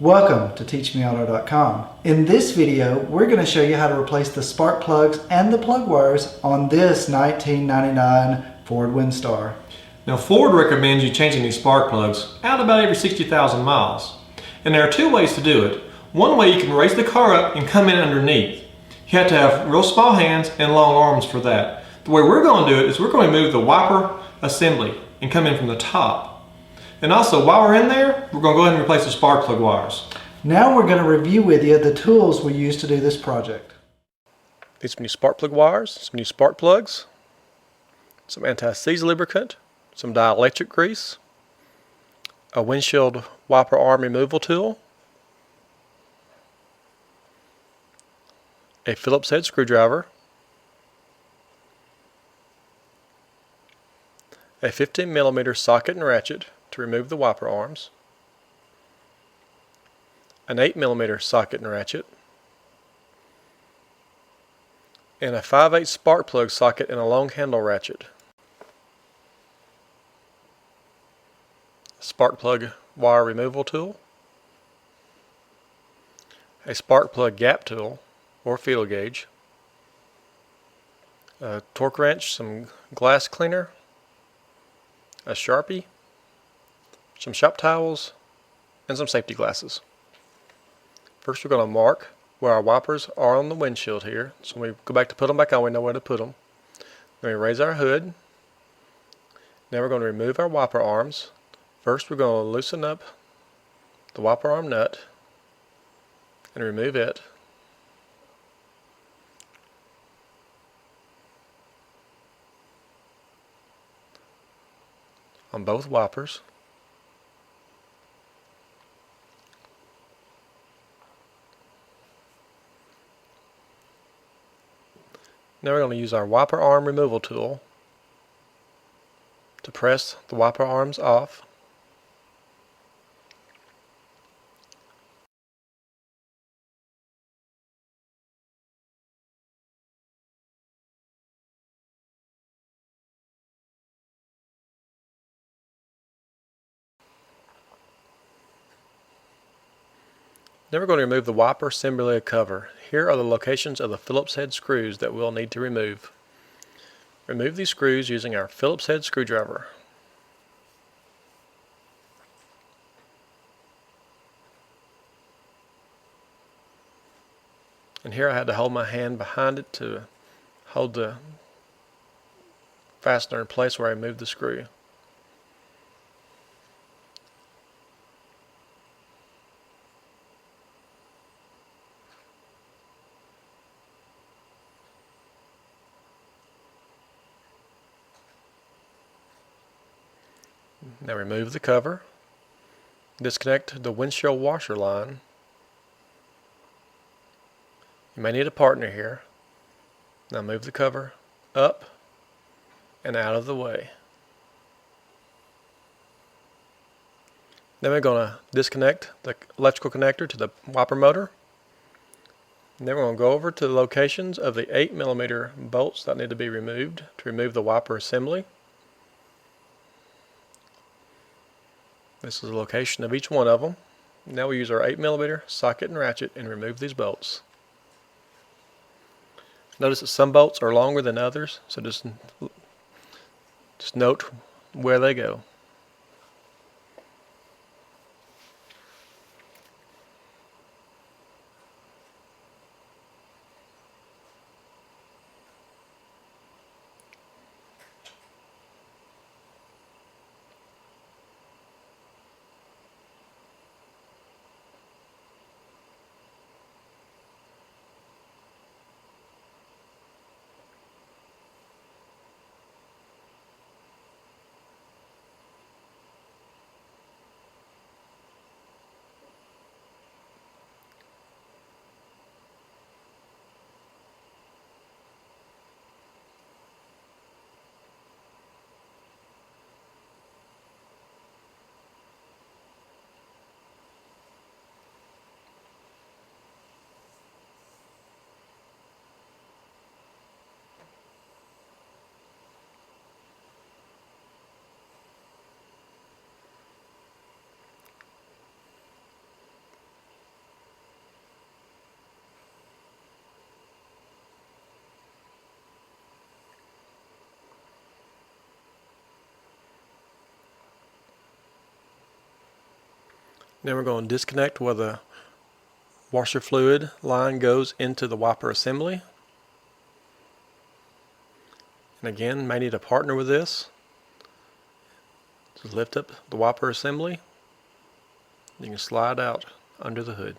Welcome to teachmeauto.com. In this video, we're going to show you how to replace the spark plugs and the plug wires on this 1999 Ford Windstar. Now Ford recommends you changing these spark plugs out about every 60,000 miles. And there are two ways to do it. One way, you can raise the car up and come in underneath. You have to have real small hands and long arms for that. The way we're going to do it is we're going to move the wiper assembly and come in from the top. And also, while we're in there, we're going to go ahead and replace the spark plug wires. Now we're going to review with you the tools we use to do this project. These some new spark plug wires, some new spark plugs, some anti-seize lubricant, some dielectric grease, a windshield wiper arm removal tool, a Phillips head screwdriver, a 15mm socket and ratchet to remove the wiper arms, an 8mm socket and ratchet, and a 5/8 spark plug socket and a long handle ratchet. Spark plug wire removal tool, a spark plug gap tool or feeler gauge, a torque wrench, some glass cleaner, a Sharpie, some shop towels, and some safety glasses. First we're going to mark where our wipers are on the windshield here. So when we go back to put them back on, we know where to put them. Then we raise our hood. Now we're going to remove our wiper arms. First we're going to loosen up the wiper arm nut and remove it. On both wipers. Now we're going to use our wiper arm removal tool to press the wiper arms off. Now we're going to remove the wiper assembly cover. Here are the locations of the Phillips head screws that we'll need to remove. Remove these screws using our Phillips head screwdriver. And here I had to hold my hand behind it to hold the fastener in place where I moved the screw. Now remove the cover, disconnect the windshield washer line. You may need a partner here. Now move the cover up and out of the way. Then we're going to disconnect the electrical connector to the wiper motor. And then we're going to go over to the locations of the 8mm bolts that need to be removed to remove the wiper assembly. This is the location of each one of them. Now we use our 8mm socket and ratchet and remove these bolts. Notice that some bolts are longer than others, so just note where they go. Then we're going to disconnect where the washer fluid line goes into the wiper assembly. And again, may need a partner with this. Just lift up the wiper assembly. You can slide out under the hood.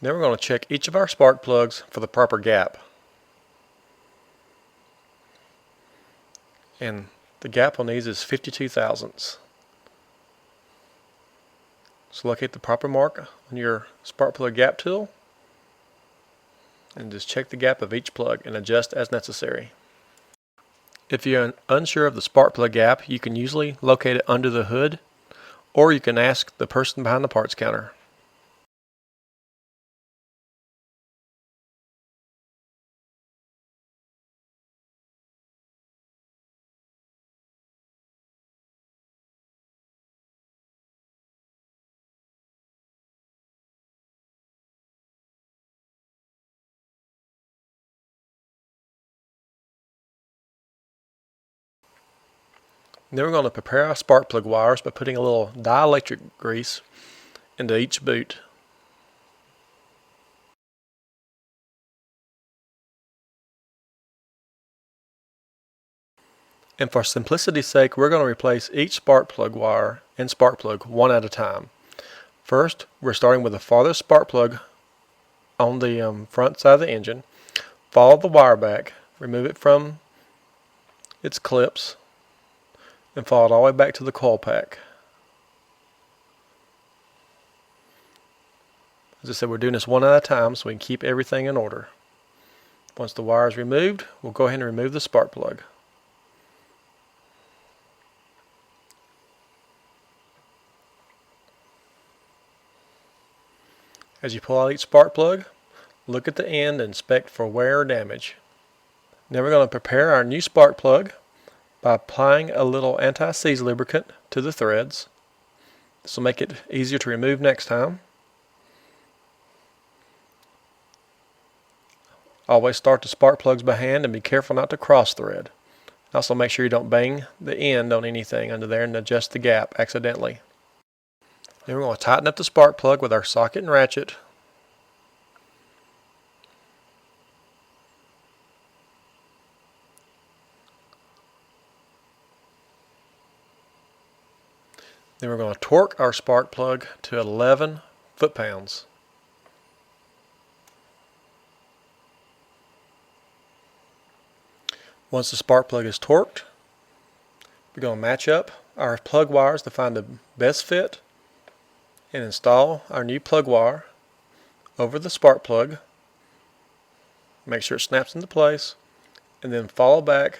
Then we're going to check each of our spark plugs for the proper gap. And the gap on these is 52 thousandths. So locate the proper mark on your spark plug gap tool and just check the gap of each plug and adjust as necessary. If you're unsure of the spark plug gap, you can usually locate it under the hood, or you can ask the person behind the parts counter. Then we're going to prepare our spark plug wires by putting a little dielectric grease into each boot. And for simplicity's sake, we're going to replace each spark plug wire and spark plug one at a time. First, we're starting with the farthest spark plug on the front side of the engine. Follow the wire back, remove it from its clips, and follow it all the way back to the coil pack. As I said, we're doing this one at a time so we can keep everything in order. Once the wire is removed, we'll go ahead and remove the spark plug. As you pull out each spark plug, look at the end and inspect for wear or damage. Now we're going to prepare our new spark plug by applying a little anti-seize lubricant to the threads. This will make it easier to remove next time. Always start the spark plugs by hand and be careful not to cross thread. Also make sure you don't bang the end on anything under there and adjust the gap accidentally. Then we're going to tighten up the spark plug with our socket and ratchet. Then we're going to torque our spark plug to 11 foot-pounds. Once the spark plug is torqued, we're going to match up our plug wires to find the best fit and install our new plug wire over the spark plug. Make sure it snaps into place, and then follow back,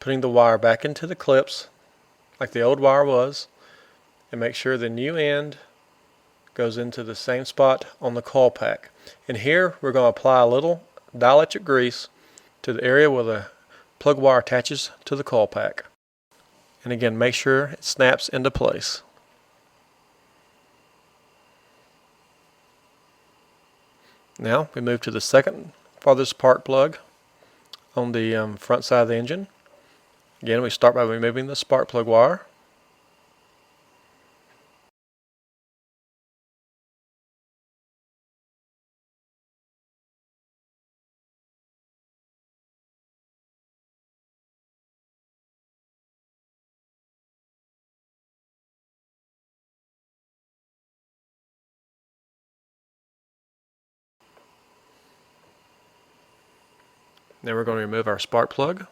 putting the wire back into the clips like the old wire was, and make sure the new end goes into the same spot on the coil pack. And here we're going to apply a little dielectric grease to the area where the plug wire attaches to the coil pack. And again, make sure it snaps into place. Now we move to the second farthest spark plug on the front side of the engine. Again, we start by removing the spark plug wire. Then we're going to remove our spark plug.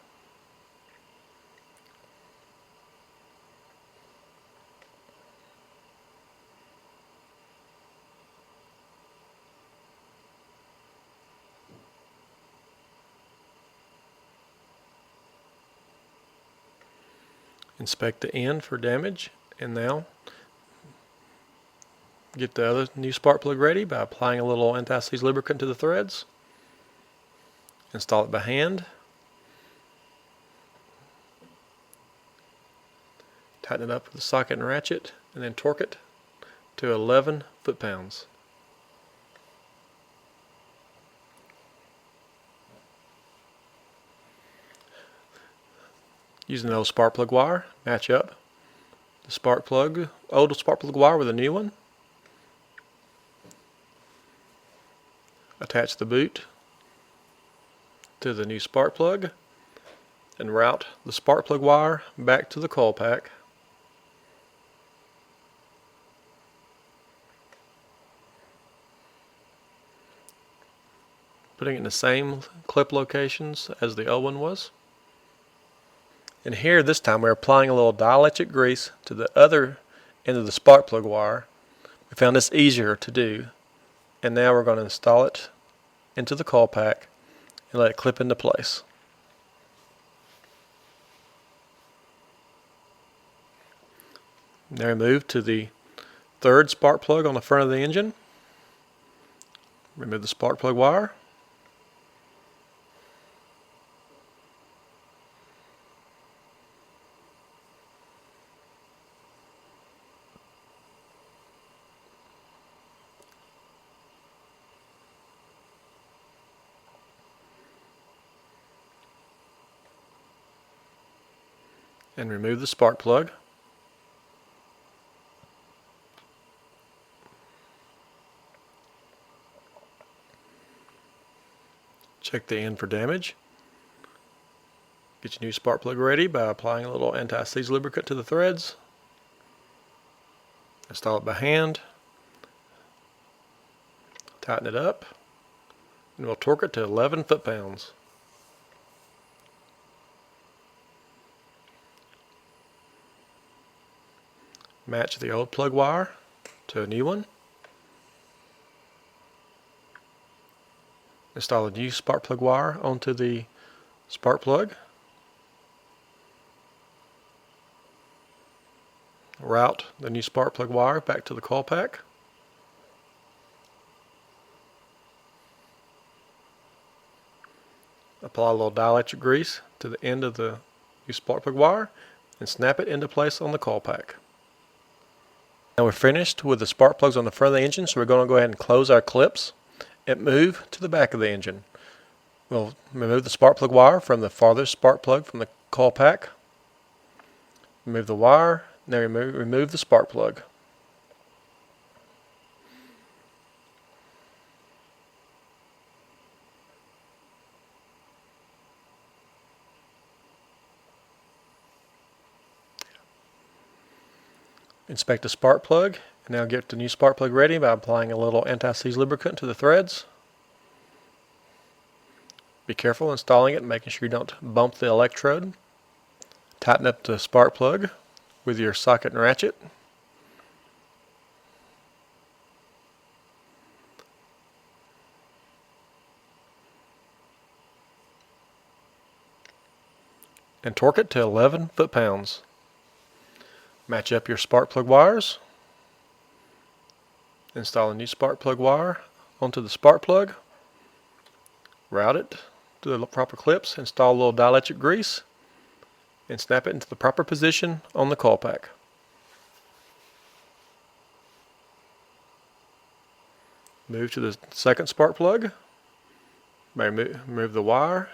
Inspect the end for damage, and now get the other new spark plug ready by applying a little anti-seize lubricant to the threads. Install it by hand. Tighten it up with the socket and ratchet, and then torque it to 11 foot-pounds. Using the old spark plug wire, match up the old spark plug wire with a new one. Attach the boot to the new spark plug and route the spark plug wire back to the coil pack. Putting it in the same clip locations as the old one was. And here this time we're applying a little dielectric grease to the other end of the spark plug wire. We found this easier to do. And now we're going to install it into the coil pack and let it clip into place. Now we move to the third spark plug on the front of the engine. Remove the spark plug wire. And remove the spark plug. Check the end for damage. Get your new spark plug ready by applying a little anti-seize lubricant to the threads. Install it by hand. Tighten it up. And we'll torque it to 11 foot-pounds. Match the old plug wire to a new one. Install a new spark plug wire onto the spark plug. Route the new spark plug wire back to the coil pack. Apply a little dielectric grease to the end of the new spark plug wire and snap it into place on the coil pack. Now we're finished with the spark plugs on the front of the engine, so we're going to go ahead and close our clips and move to the back of the engine. We'll remove the spark plug wire from the farthest spark plug from the coil pack. Remove the wire, now remove the spark plug. Inspect the spark plug, and now get the new spark plug ready by applying a little anti-seize lubricant to the threads. Be careful installing it, making sure you don't bump the electrode. Tighten up the spark plug with your socket and ratchet. And torque it to 11 foot-pounds. Match up your spark plug wires. Install a new spark plug wire onto the spark plug. Route it to the proper clips. Install a little dielectric grease and snap it into the proper position on the coil pack. Move to the second spark plug. Remove the wire.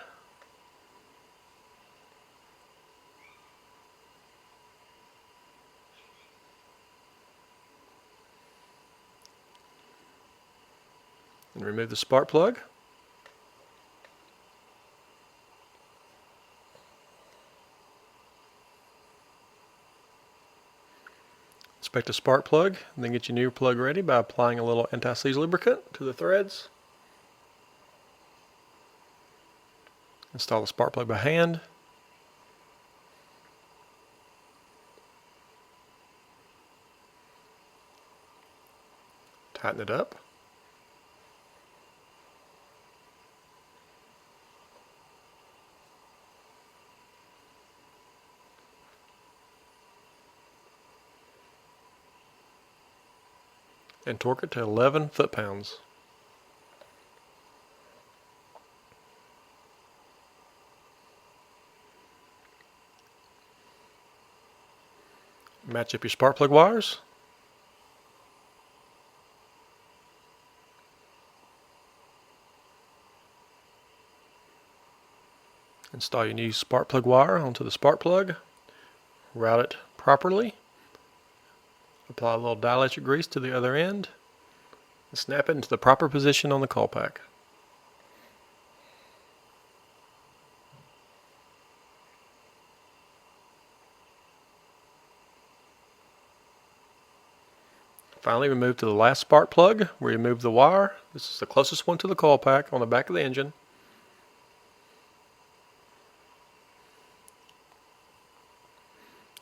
And remove the spark plug. Inspect the spark plug, and then get your new plug ready by applying a little anti-seize lubricant to the threads. Install the spark plug by hand. Tighten it up. And torque it to 11 foot-pounds. Match up your spark plug wires. Install your new spark plug wire onto the spark plug. Route it properly. Apply a little dielectric grease to the other end. And snap it into the proper position on the coil pack. Finally, we move to the last spark plug. We remove the wire. This is the closest one to the coil pack on the back of the engine.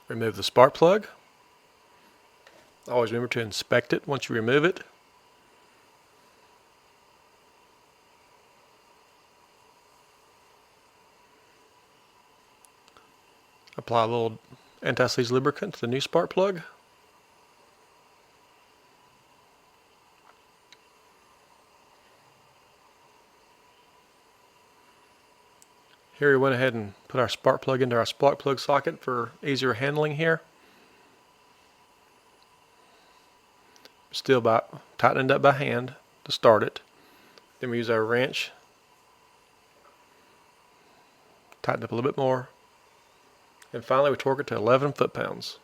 Remove the spark plug. Always remember to inspect it once you remove it. Apply a little anti-seize lubricant to the new spark plug. Here we went ahead and put our spark plug into our spark plug socket for easier handling here. Still tightening it up by hand to start it. Then we use our wrench, tighten up a little bit more, and finally we torque it to 11 foot-pounds.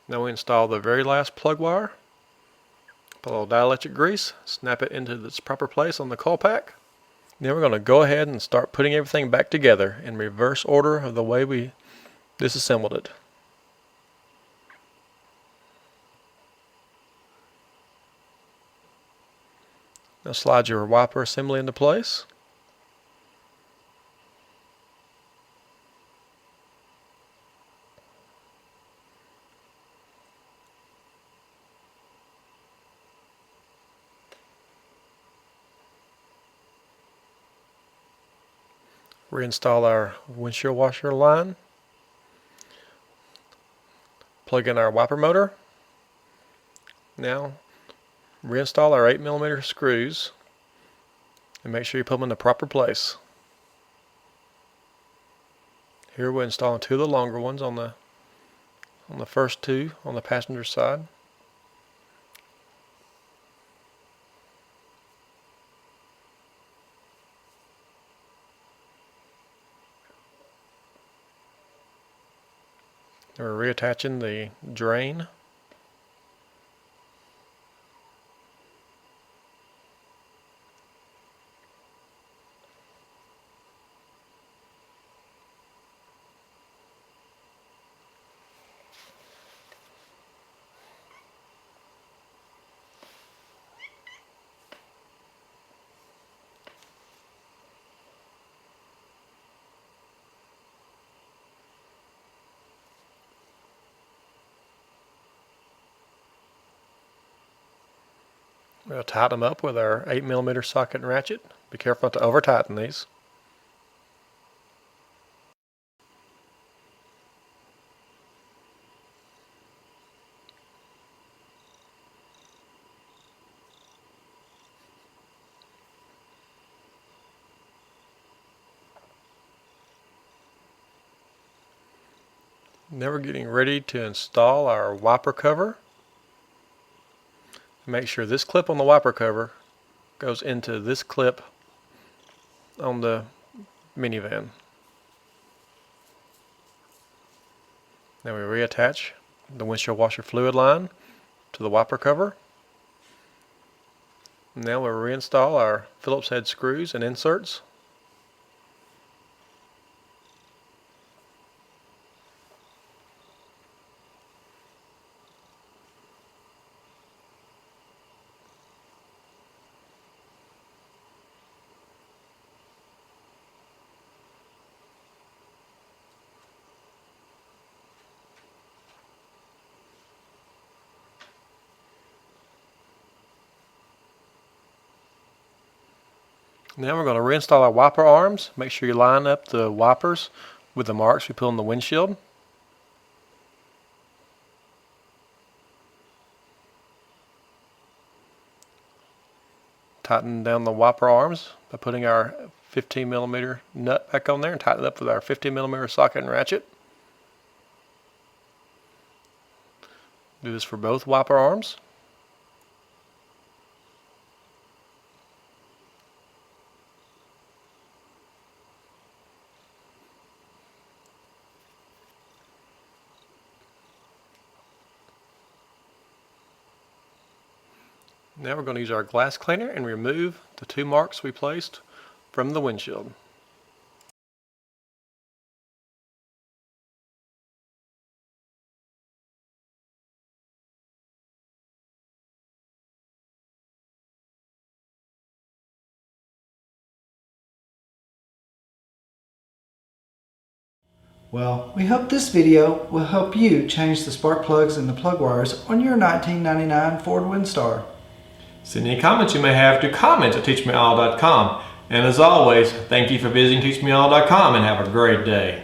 Now we install the very last plug wire. Put a little dielectric grease, snap it into its proper place on the coil pack. Then we're going to go ahead and start putting everything back together in reverse order of the way we disassembled it. Now slide your wiper assembly into place. Reinstall our windshield washer line. Plug in our wiper motor. Now reinstall our 8mm screws and make sure you put them in the proper place. Here we're installing two of the longer ones on the first two on the passenger side. We're reattaching the drain. We'll tighten them up with our 8mm socket and ratchet. Be careful not to over tighten these. Now we're getting ready to install our wiper cover. Make sure this clip on the wiper cover goes into this clip on the minivan. Now we reattach the windshield washer fluid line to the wiper cover. Now we'll reinstall our Phillips head screws and inserts. Now we're going to reinstall our wiper arms. Make sure you line up the wipers with the marks we put on the windshield. Tighten down the wiper arms by putting our 15mm nut back on there and tighten it up with our 15mm socket and ratchet. Do this for both wiper arms. Now we're going to use our glass cleaner and remove the 2 marks we placed from the windshield. Well, we hope this video will help you change the spark plugs and the plug wires on your 1999 Ford Windstar. Send any comments you may have to comments@teachmeall.com. And as always, thank you for visiting teachmeall.com and have a great day.